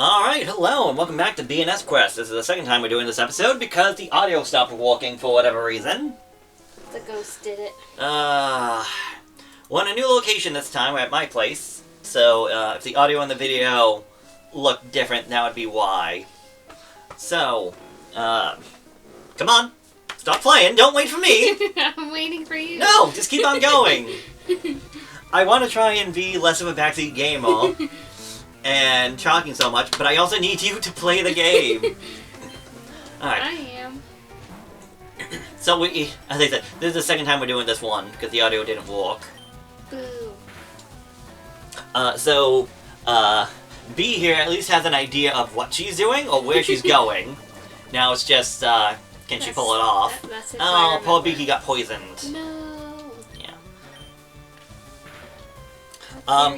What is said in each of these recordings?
Alright, hello, and welcome back to BNS Quest. This is the second time we're doing this episode because the audio stopped working for whatever reason. The ghost did it. We're in a new location this time. We're at my place. So, if the audio and the video look different, that would be why. So, come on. Stop playing. Don't wait for me. I'm waiting for you. No, just keep on going. I want to try and be less of a backseat gamer and talking so much, but I also need you to play the game. Alright. I am. So, as I said, this is the second time we're doing this one, because the audio didn't work. Boo. B here at least has an idea of what she's doing, or where she's going. Now it's just, can she pull it off? That's Oh, poor Beaky got poisoned. No.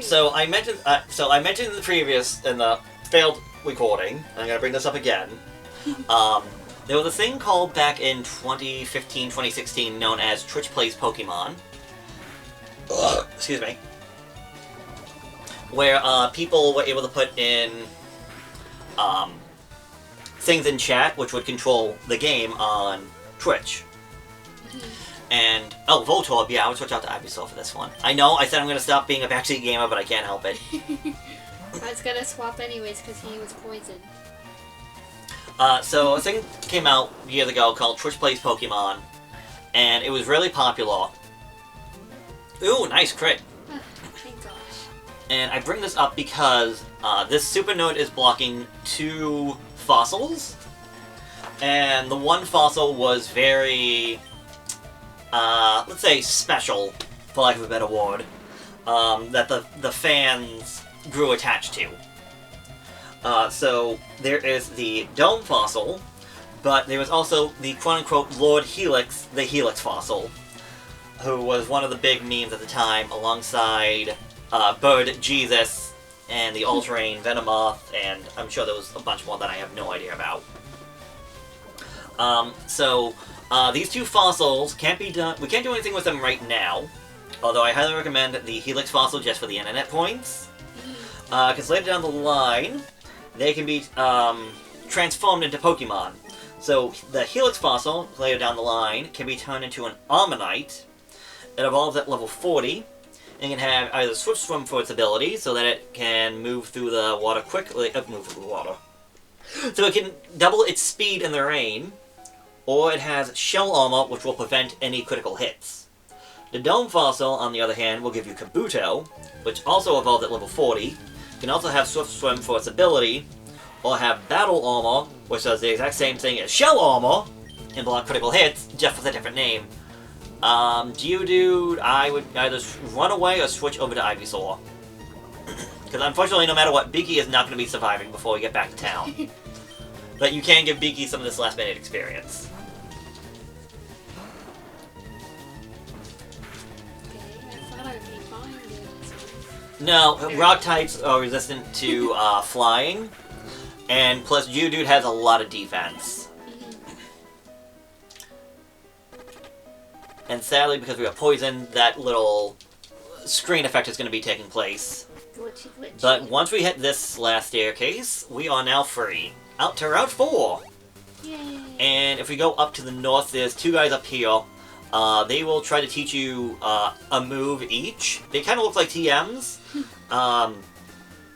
So I mentioned in the failed recording, I'm gonna bring this up again. There was a thing called back in 2015, 2016 known as Twitch Plays Pokemon. Excuse me. Where people were able to put in things in chat which would control the game on Twitch. And, oh, Voltorb, yeah, I would switch out to Ivysaur for this one. I know, I said I'm going to stop being a backseat gamer, but I can't help it. I was going to swap anyways because he was poisoned. So a thing came out years ago called Twitch Plays Pokemon, and it was really popular. Ooh, nice crit. Thank gosh. And I bring this up because this super node is blocking 2 fossils, and the one fossil was very... let's say special, for lack of a better word, that the fans grew attached to. So there is the Dome fossil, but there was also the quote-unquote Lord Helix, the Helix fossil, who was one of the big memes at the time, alongside Bird Jesus and the All-Terrain Venomoth, and I'm sure there was a bunch more that I have no idea about. These 2 fossils can't be done. We can't do anything with them right now, although I highly recommend the Helix fossil just for the internet points. Because later down the line, they can be transformed into Pokemon. So the Helix fossil, later down the line, can be turned into an Ammonite. It evolves at level 40, and can have either Swift Swim for its ability, so that it can move through the water quickly. So it can double its speed in the rain. Or it has Shell Armor, which will prevent any critical hits. The Dome Fossil, on the other hand, will give you Kabuto, which also evolved at level 40, can also have Swift Swim for its ability, or have Battle Armor, which does the exact same thing as Shell Armor, and block critical hits, just with a different name. Geodude, I would either run away or switch over to Ivysaur. Because unfortunately, no matter what, Beaky is not going to be surviving before we get back to town. But you can give Beaky some of this last-minute experience. No, rock types are resistant to flying, and plus Geodude has a lot of defense. And sadly, because we got poisoned, that little screen effect is going to be taking place. Glitchy, glitchy. But once we hit this last staircase, we are now free. Out to Route 4! Yay. And if we go up to the north, there's 2 guys up here. They will try to teach you a move each. They kind of look like TMs. I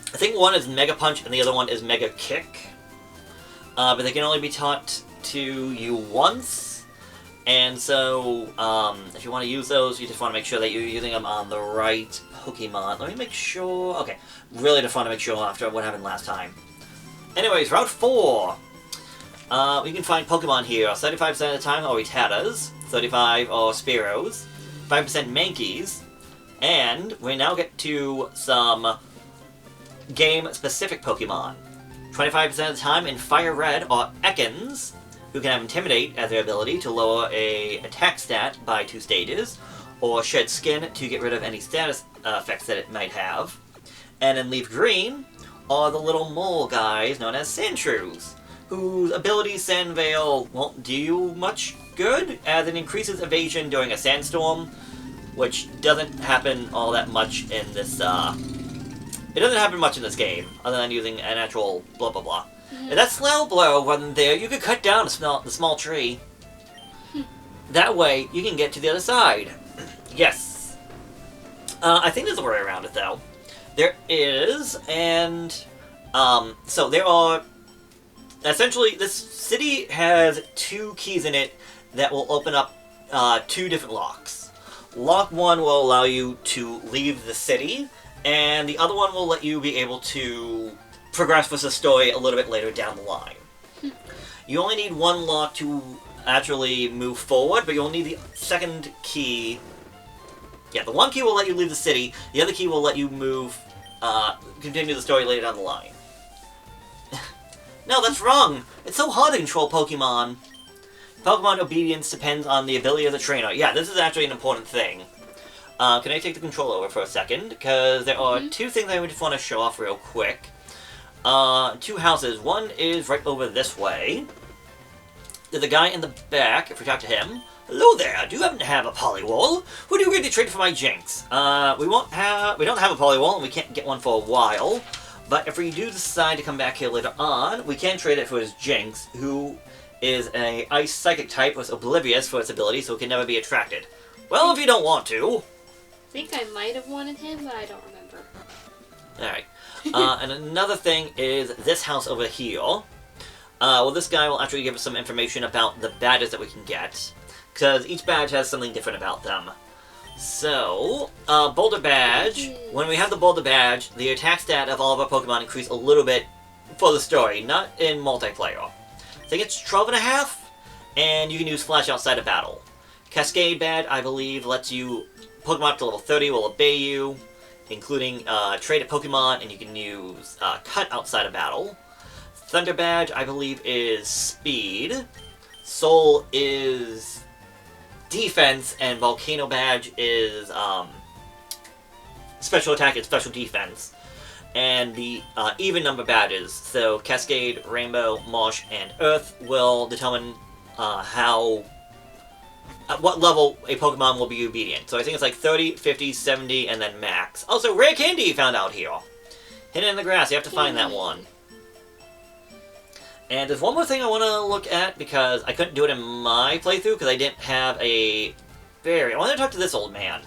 think one is Mega Punch and the other one is Mega Kick. But they can only be taught to you once. And so, if you want to use those, you just want to make sure that you're using them on the right Pokemon. Let me make sure... Okay, really just want to make sure after what happened last time. Anyways, Route 4! We can find Pokemon here. 75% of the time are Rattatas, 35 are Spearows, 5% Mankeys, and we now get to some game-specific Pokemon. 25% of the time in Fire Red are Ekans, who can have Intimidate as their ability to lower a attack stat by 2 stages, or Shed Skin to get rid of any status effects that it might have. And in Leaf Green are the little mole guys known as Sandshrews, whose ability Sandveil won't do you much good, as it increases evasion during a sandstorm, which doesn't happen all that much in this It doesn't happen much in this game, other than using an actual blah blah blah. If that snail blow wasn't there, you could cut down the small tree. That way, you can get to the other side. Yes. I think there's a way around it, though. There is, and... so there are... Essentially, this city has 2 keys in it that will open up 2 different locks. Lock 1 will allow you to leave the city, and the other one will let you be able to progress with the story a little bit later down the line. You only need 1 lock to actually move forward, but you'll need the second key. Yeah, the 1 key will let you leave the city, the other key will let you move, continue the story later down the line. No, that's wrong! It's so hard to control Pokemon. Pokemon obedience depends on the ability of the trainer. Yeah, this is actually an important thing. Can I take the control over for a second? Because there are 2 things I just want to show off real quick. 2 houses. One is right over this way. There's a guy in the back, if we talk to him. Hello there, do you happen to have a Poliwall? Who do you really trade for my Jinx? We don't have a Poliwall, and we can't get one for a while. But if we do decide to come back here later on, we can trade it for his Jinx, who is an Ice Psychic type, was oblivious for its ability, so it can never be attracted. Well, if you don't want to. I think I might have wanted him, but I don't remember. Alright. And another thing is this house over here. Well, this guy will actually give us some information about the badges that we can get, because each badge has something different about them. So, Boulder Badge. When we have the Boulder Badge, the attack stat of all of our Pokemon increase a little bit for the story, not in multiplayer. I think it's 12.5, and you can use Flash outside of battle. Cascade Badge, I believe, lets you Pokemon up to level 30 will obey you, including trade a Pokemon, and you can use Cut outside of battle. Thunder Badge, I believe, is Speed. Soul is Defense, and Volcano Badge is Special Attack and Special Defense. And the even number badges, so Cascade, Rainbow, Marsh, and Earth, will determine at what level a Pokemon will be obedient. So I think it's like 30, 50, 70, and then max. Also, Rare Candy found out here. Hidden in the grass, you have to find that one. And there's one more thing I want to look at, because I couldn't do it in my playthrough, because I didn't have a berry. I want to talk to this old man.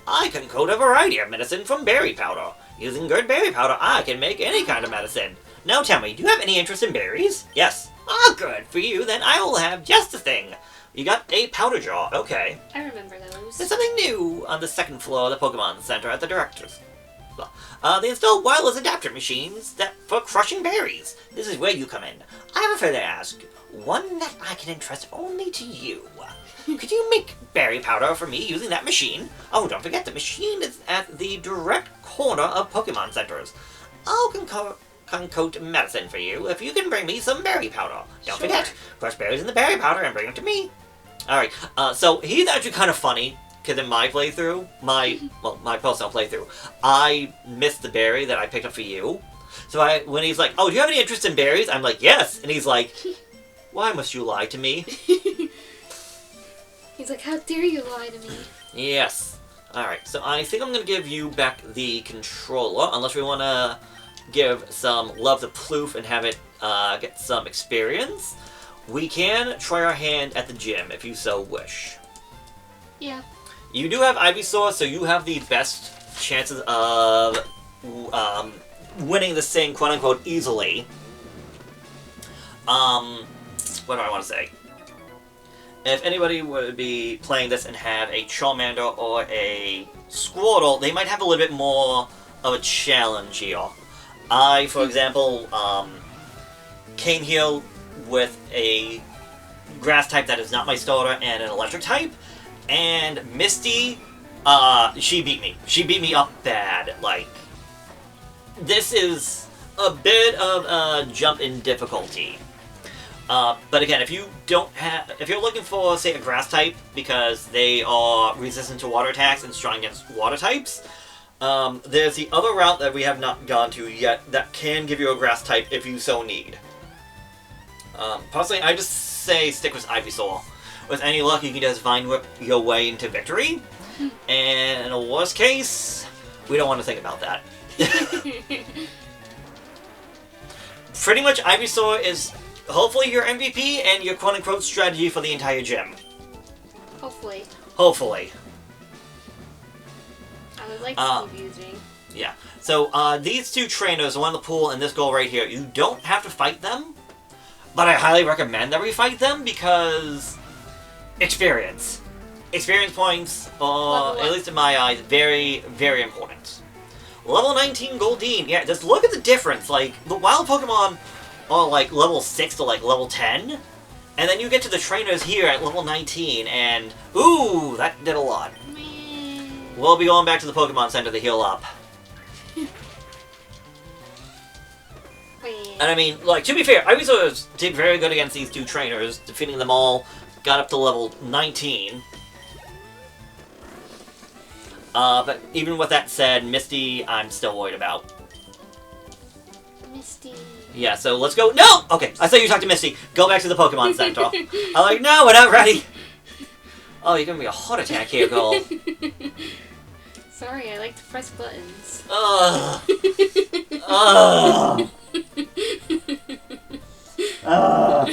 I can code a variety of medicine from berry powder. Using good berry powder, I can make any kind of medicine. Now tell me, do you have any interest in berries? Yes. Ah, good for you, then I will have just the thing. You got a powder jar, okay. I remember those. There's something new on the 2nd floor of the Pokemon Center at the Director's. They install wireless adapter machines for crushing berries. This is where you come in. I have a favor to ask. One that I can entrust only to you. Could you make berry powder for me using that machine? Oh, don't forget, the machine is at the direct corner of Pokemon Centers. I'll concoct medicine for you if you can bring me some berry powder. Don't forget, crush berries in the berry powder and bring them to me. Alright, so he's actually kind of funny. Because in my playthrough, my personal playthrough, I missed the berry that I picked up for you. So when he's like, oh, do you have any interest in berries? I'm like, yes. And he's like, why must you lie to me? He's like, how dare you lie to me? Yes. Alright, so I think I'm going to give you back the controller, unless we want to give some love to Ploof and have it get some experience. We can try our hand at the gym, if you so wish. Yeah. You do have Ivysaur, so you have the best chances of winning this thing, quote-unquote, easily. What do I want to say? If anybody would be playing this and have a Charmander or a Squirtle, they might have a little bit more of a challenge here. I, for example, came here with a Grass type that is not my starter and an Electric type. And Misty, she beat me. She beat me up bad. Like, this is a bit of a jump in difficulty. But again, if you're looking for, say, a Grass type, because they are resistant to water attacks and strong against water types, there's the other route that we have not gone to yet that can give you a Grass type if you so need. Personally, I just say stick with Ivysaur. With any luck, you can just Vine Whip your way into victory. And in a worst case, we don't want to think about that. Pretty much Ivysaur is hopefully your MVP and your quote-unquote strategy for the entire gym. Hopefully. Hopefully. I would like to keep using. Yeah. So, these two trainers, the one in the pool and this girl right here, you don't have to fight them, but I highly recommend that we fight them because experience. Experience points, at least in my eyes, very, very important. Level 19 Goldeen. Yeah, just look at the difference. Like, the wild Pokemon are like level 6 to like level 10, and then you get to the trainers here at level 19, and ooh, that did a lot. We'll be going back to the Pokemon Center to heal up. And I mean, like, to be fair, Ivysaur did very good against these two trainers, defeating them all, got up to level 19. But even with that said, Misty, I'm still worried about. Misty. Yeah, so let's go. No! Okay, I saw you talk to Misty. Go back to the Pokemon Center. I'm like, no, we're not ready. Oh, you're giving me a heart attack here, girl. Sorry, I like to press buttons. Ugh. Ugh. Ugh.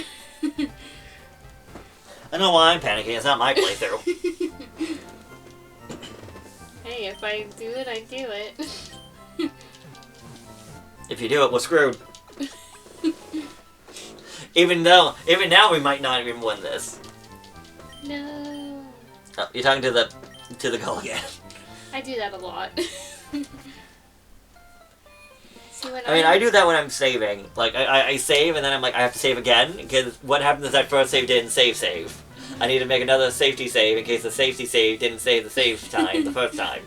I know why I'm panicking. It's not my playthrough. Hey, if I do it, I do it. If you do it, we're screwed. Even now, we might not even win this. No. Oh, you're talking to the girl again. I do that a lot. See, I mean, I do that when I'm saving. Like, I save, and then I'm like, I have to save again, because what happens if that first save didn't save? I need to make another safety save in case the safety save didn't save the save time the first time.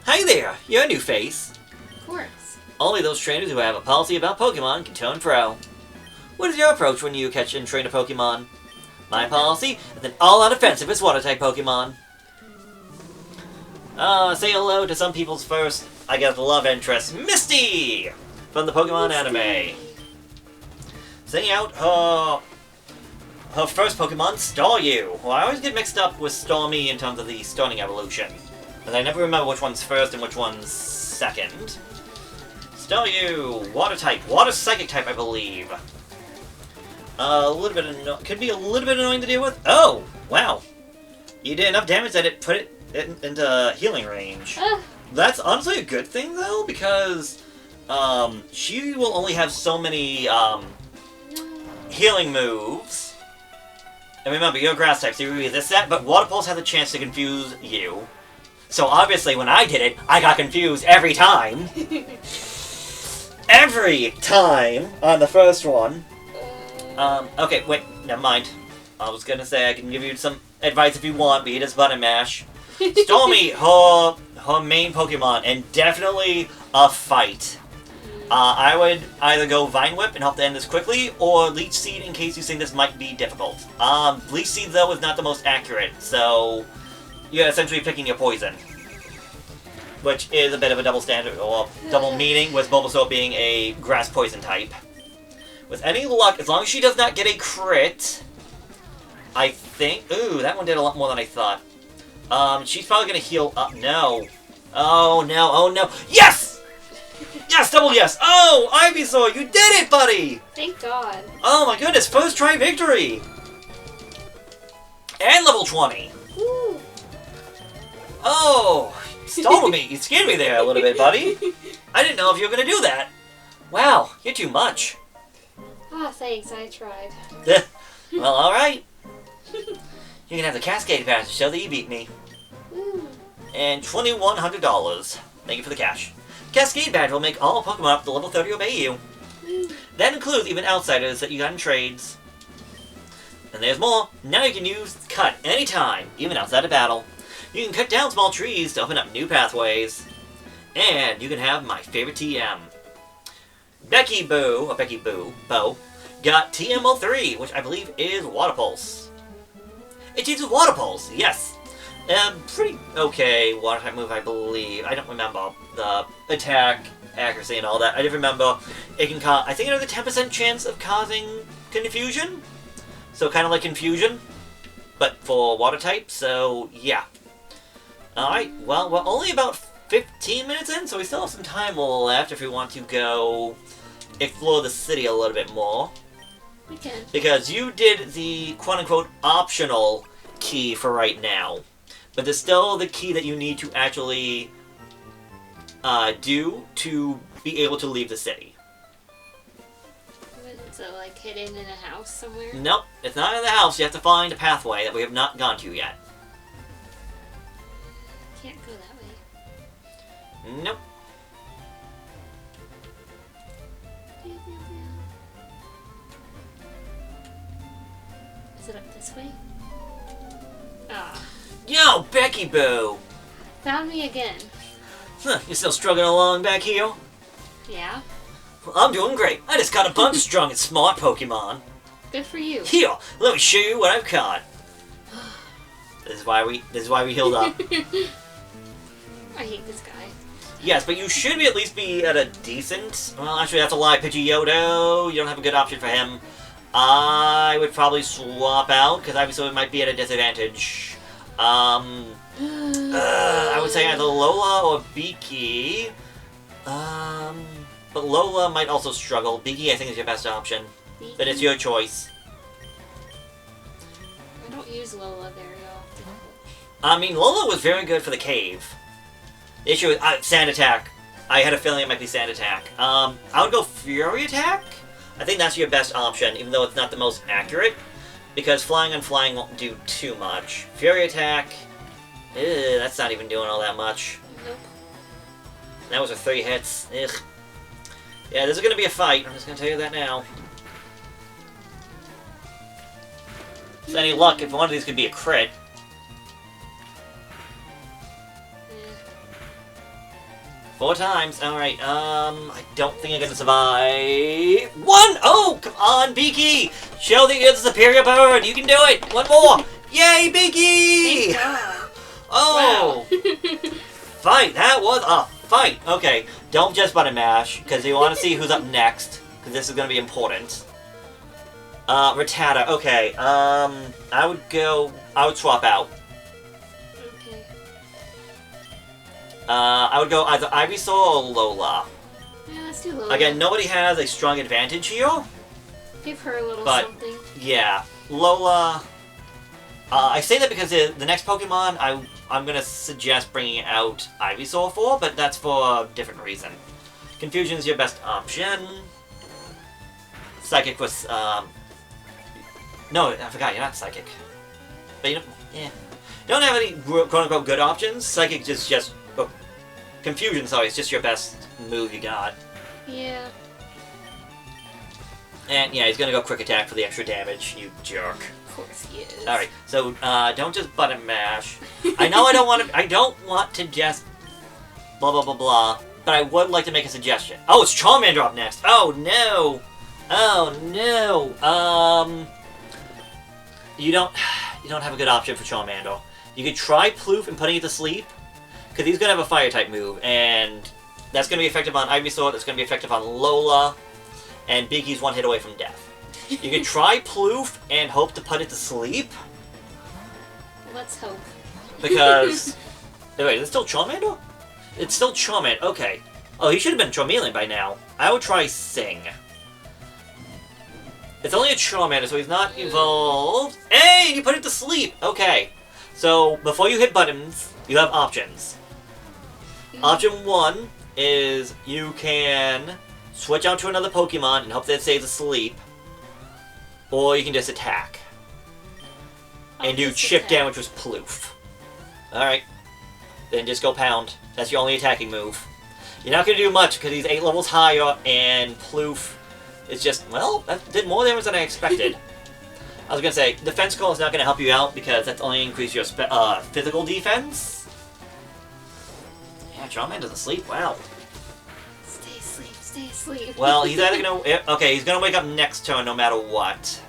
Hi there! You're a new face. Of course. Only those trainers who have a policy about Pokemon can turn pro. What is your approach when you catch and train a Pokemon? My policy is an all-out offensive against Water-type Pokemon. Say hello to some people's first, I guess, love interest, Misty! From the Pokemon anime. Sending out her first Pokemon, Staryu. Well, I always get mixed up with Stormy in terms of the starting evolution. Because I never remember which one's first and which one's second. Staryu, Water-type, Water-psychic-type, I believe. A little bit could be a little bit annoying to deal with. Oh, wow. You did enough damage that it put it into healing range. That's honestly a good thing, though, because she will only have so many healing moves. And remember, you're grass type, so you resist that, but Water Pulse has a chance to confuse you. So obviously, when I did it, I got confused every time. Every time on the first one. Okay, wait, never mind. I was gonna say I can give you some advice if you want, but you just button mash. Stormy, her main Pokemon, and definitely a fight. I would either go Vine Whip and hope to end this quickly, or Leech Seed in case you think this might be difficult. Leech Seed, though, is not the most accurate, so you're essentially picking your poison. Which is a bit of a double standard, or double meaning, with Bulbasaur being a grass poison type. With any luck, as long as she does not get a crit, I think... Ooh, that one did a lot more than I thought. She's probably gonna heal up. No. Oh, no. Oh, no. Yes! Yes, double yes! Oh, Ivysaur, you did it, buddy! Thank God. Oh, my goodness. First try victory! And level 20. Woo. Oh, startled me. You scared me there a little bit, buddy. I didn't know if you were gonna do that. Wow, you're too much. Ah, thanks. I tried. Well, alright. You can have the Cascade Pass to show that you beat me. Woo. And $2,100. Thank you for the cash. Cascade Badge will make all Pokemon up to level 30 obey you. Woo. That includes even outsiders that you got in trades. And there's more. Now you can use Cut anytime, even outside of battle. You can cut down small trees to open up new pathways. And you can have my favorite TM. Becky Bo, got TM03, which I believe is Water Pulse. It uses Water Pulse, yes. Pretty okay water type move, I believe. I don't remember the attack, accuracy, and all that. I just remember it can cause, I think it has a 10% chance of causing confusion. So kind of like Confusion, but for water type, so yeah. Alright, well, we're only about 15 minutes in, so we still have some time left if we want to go explore the city a little bit more. We can. Because you did the quote-unquote optional key for right now. But there's still the key that you need to actually do to be able to leave the city. Is it like hidden in a house somewhere? Nope, it's not in the house. You have to find a pathway that we have not gone to yet. Can't go that way. Nope. Is it up this way? Ah. Yo, Becky Boo! Found me again. Huh, you still struggling along back here? Yeah? Well, I'm doing great. I just caught a bunch of strong and smart Pokemon. Good for you. Here, let me show you what I've caught. This is why we healed up. I hate this guy. Yes, but you should at least be at a decent... Well, actually, that's a lie. Pidgeotto, you don't have a good option for him. I would probably swap out, because obviously it might be at a disadvantage. I would say either Lola or Beaky. But Lola might also struggle. Beaky, I think, is your best option. Beaky? But it's your choice. I don't use Lola very often. I mean, Lola was very good for the cave. The issue is Sand Attack. I had a feeling it might be Sand Attack. I would go Fury Attack. I think that's your best option, even though it's not the most accurate. Because flying on flying won't do too much. Fury Attack, that's not even doing all that much. Nope. That was with 3 hits. Ugh. Yeah, this is going to be a fight. I'm just going to tell you that now. With any luck, if one of these could be a crit. Eh. 4 times. Alright, I don't think I'm going to survive. 1! Oh, come on, Beaky! Show that you're the superior bird! You can do it! 1 more! Yay, Beaky! Thank God. Oh! Wow. Fight! That was a fight! Okay, don't just button mash, because you want to see who's up next, because this is going to be important. Rattata, okay, I would swap out. Okay. I would go either Ivysaur or Lola. Yeah, let's do Lola. Again, nobody has a strong advantage here. Give her a little But- something. Yeah, Lola... I say that because the next Pokemon I'm going to suggest bringing out Ivysaur for, but that's for a different reason. Confusion is your best option. Psychic was... No, I forgot, you're not Psychic. But you don't... Yeah. You don't have any quote-unquote good options. Psychic is just... Oh, Confusion, sorry, it's just your best move you got. Yeah. And yeah, he's going to go Quick Attack for the extra damage, you jerk. Of course he is. Alright, so don't just button mash. I know I don't want to just blah blah blah blah, but I would like to make a suggestion. Oh, it's Charmander up next. Oh no. Oh no. You don't have a good option for Charmander. You could try Ploof and putting it to sleep, because he's gonna have a fire type move, and that's gonna be effective on Ivysaur, that's gonna be effective on Lola, and Beaky's 1 hit away from death. You could try Ploof and hope to put it to sleep. Let's hope. Because... wait, is it still Charmander? It's still Charmander, okay. Oh, he should have been Charmeleon by now. I would try Sing. It's only a Charmander, so he's not evolved. Hey, you put it to sleep! Okay. So, before you hit buttons, you have options. Option 1 is you can switch out to another Pokemon and hope that it stays asleep. Or you can just attack. And do chip damage with Ploof. Alright. Then just go Pound. That's your only attacking move. You're not going to do much because he's 8 levels higher and Ploof is just, well, that did more damage than I expected. I was going to say, Defense Call is not going to help you out because that's only increase your physical defense. Yeah, Charmander's asleep, wow. Stay asleep, stay asleep. Well, he's either gonna... Okay, he's gonna wake up next turn no matter what.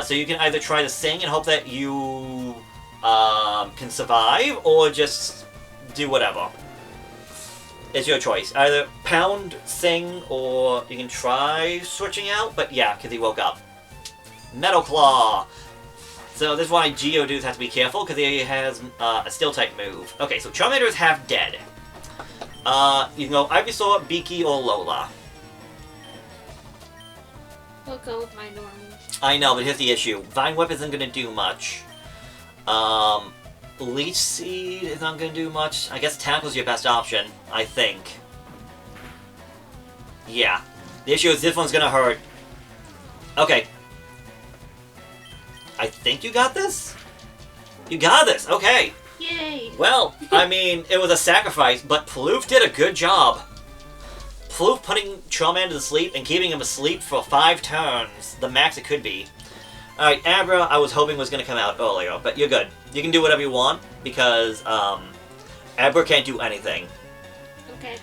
So you can either try to sing and hope that you can survive, or just do whatever. It's your choice. Either pound, sing, or you can try switching out, but yeah, because he woke up. Metal Claw. So this is why Geodudes have to be careful, because he has a Steel-type move. Okay, so Charmander is half dead. You can go Ivysaur, Beaky, or Lola. We'll go with my normal. I know, but here's the issue. Vine Whip isn't going to do much. Leech Seed is not going to do much. I guess Tackle's your best option, I think. Yeah. The issue is this one's going to hurt. Okay. I think you got this? You got this, okay. Yay! Well, I mean, it was a sacrifice, but Plouf did a good job. Plouf putting Charmander to sleep and keeping him asleep for 5 turns, the max it could be. Alright, Abra, I was hoping was going to come out earlier, but you're good. You can do whatever you want, because Abra can't do anything. Okay.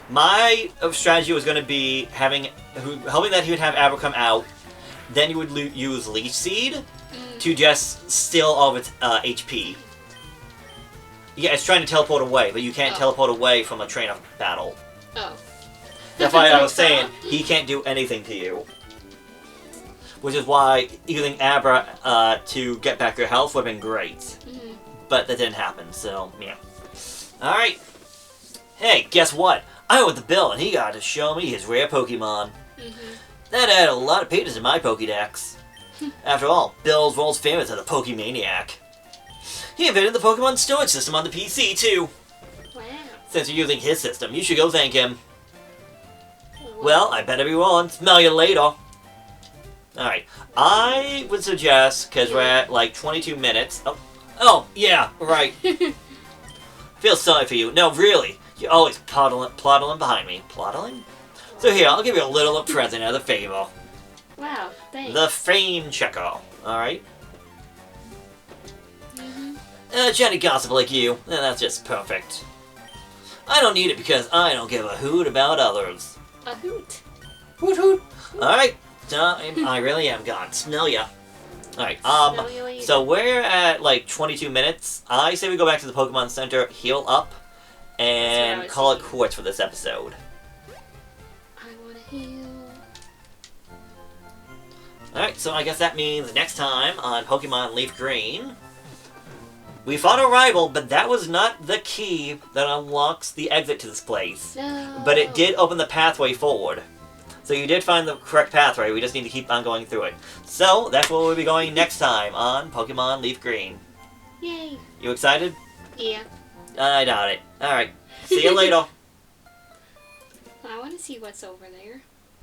My strategy was going to be hoping that he would have Abra come out, then you would use Leech Seed to just steal all of its HP. Yeah, it's trying to teleport away, but you can't teleport away from a train of battle. Oh. That's why I was saying he can't do anything to you. Which is why using Abra to get back your health would have been great. But that didn't happen, so yeah. Alright. Hey, guess what? I went with the Bill and he got to show me his rare Pokemon. That added a lot of pages in my Pokédex. After all, Bill's world's famous as a Pokemaniac. He invented the Pokemon storage system on the PC, too. Wow. Since you're using his system, you should go thank him. Well, I bet everyone. Smell you later. Alright, I would suggest, because we're at like 22 minutes. Oh yeah, right. Feel sorry for you. No, really. You're always ploddling behind me. Ploddling? So here, I'll give you a little present as a favor. Wow, thanks. The Fame Checker. Alright? Chatty gossip like you. That's just perfect. I don't need it because I don't give a hoot about others. A hoot. Hoot hoot. Alright. I really am gone. Smell ya. Alright, so we're at like 22 minutes. I say we go back to the Pokemon Center, heal up, and call it quits for this episode. I wanna heal. Alright, so I guess that means next time on Pokemon Leaf Green, we fought a rival, but that was not the key that unlocks the exit to this place. No. But it did open the pathway forward. So you did find the correct pathway, we just need to keep on going through it. So, that's where we'll be going next time on Pokemon Leaf Green. Yay. You excited? Yeah. I doubt it. Alright, see you later. I want to see what's over there.